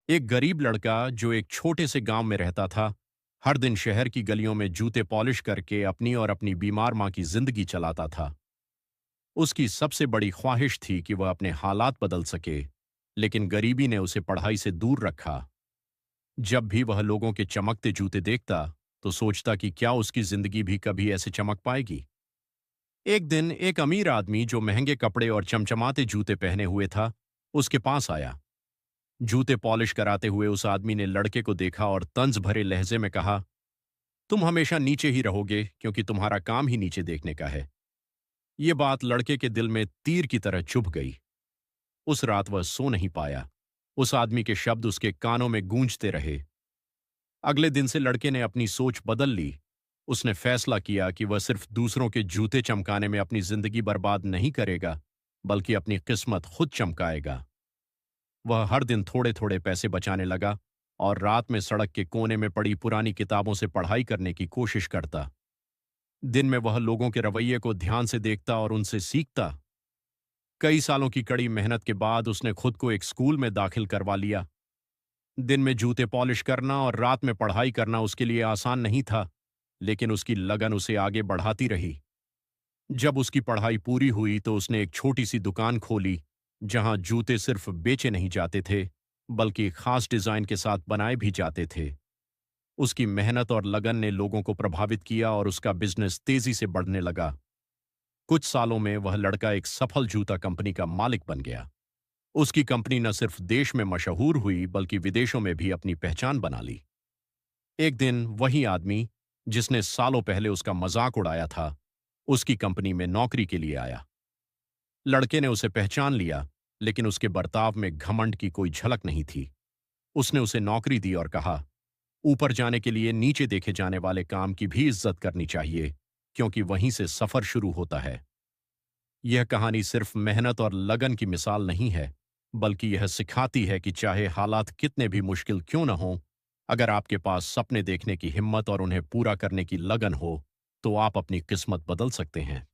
एक गरीब लड़का जो एक छोटे से गांव में रहता था, हर दिन शहर की गलियों में जूते पॉलिश करके अपनी और अपनी बीमार मां की जिंदगी चलाता था। उसकी सबसे बड़ी ख्वाहिश थी कि वह अपने हालात बदल सके, लेकिन गरीबी ने उसे पढ़ाई से दूर रखा। जब भी वह लोगों के चमकते जूते देखता, तो सोचता कि क्या उसकी जिंदगी भी कभी ऐसे चमक पाएगी। एक दिन एक अमीर आदमी जो महंगे कपड़े और चमचमाते जूते पहने हुए था, उसके पास आया। जूते पॉलिश कराते हुए उस आदमी ने लड़के को देखा और तंज भरे लहजे में कहा, तुम हमेशा नीचे ही रहोगे क्योंकि तुम्हारा काम ही नीचे देखने का है। ये बात लड़के के दिल में तीर की तरह चुभ गई। उस रात वह सो नहीं पाया। उस आदमी के शब्द उसके कानों में गूंजते रहे। अगले दिन से लड़के ने अपनी सोच बदल ली। उसने फैसला किया कि वह सिर्फ दूसरों के जूते चमकाने में अपनी जिंदगी बर्बाद नहीं करेगा, बल्कि अपनी किस्मत खुद चमकाएगा। वह हर दिन थोड़े थोड़े पैसे बचाने लगा और रात में सड़क के कोने में पड़ी पुरानी किताबों से पढ़ाई करने की कोशिश करता। दिन में वह लोगों के रवैये को ध्यान से देखता और उनसे सीखता। कई सालों की कड़ी मेहनत के बाद उसने खुद को एक स्कूल में दाखिल करवा लिया। दिन में जूते पॉलिश करना और रात में पढ़ाई करना उसके लिए आसान नहीं था, लेकिन उसकी लगन उसे आगे बढ़ाती रही। जब उसकी पढ़ाई पूरी हुई तो उसने एक छोटी सी दुकान खोली, जहां जूते सिर्फ बेचे नहीं जाते थे, बल्कि खास डिजाइन के साथ बनाए भी जाते थे। उसकी मेहनत और लगन ने लोगों को प्रभावित किया और उसका बिजनेस तेजी से बढ़ने लगा। कुछ सालों में वह लड़का एक सफल जूता कंपनी का मालिक बन गया। उसकी कंपनी न सिर्फ देश में मशहूर हुई, बल्कि विदेशों में भी अपनी पहचान बना ली। एक दिन वही आदमी, जिसने सालों पहले उसका मजाक उड़ाया था, उसकी कंपनी में नौकरी के लिए आया। लड़के ने उसे पहचान लिया, लेकिन उसके बर्ताव में घमंड की कोई झलक नहीं थी। उसने उसे नौकरी दी और कहा, ऊपर जाने के लिए नीचे देखे जाने वाले काम की भी इज्जत करनी चाहिए, क्योंकि वहीं से सफर शुरू होता है। यह कहानी सिर्फ मेहनत और लगन की मिसाल नहीं है, बल्कि यह सिखाती है कि चाहे हालात कितने भी मुश्किल क्यों न हों, अगर आपके पास सपने देखने की हिम्मत और उन्हें पूरा करने की लगन हो, तो आप अपनी किस्मत बदल सकते हैं।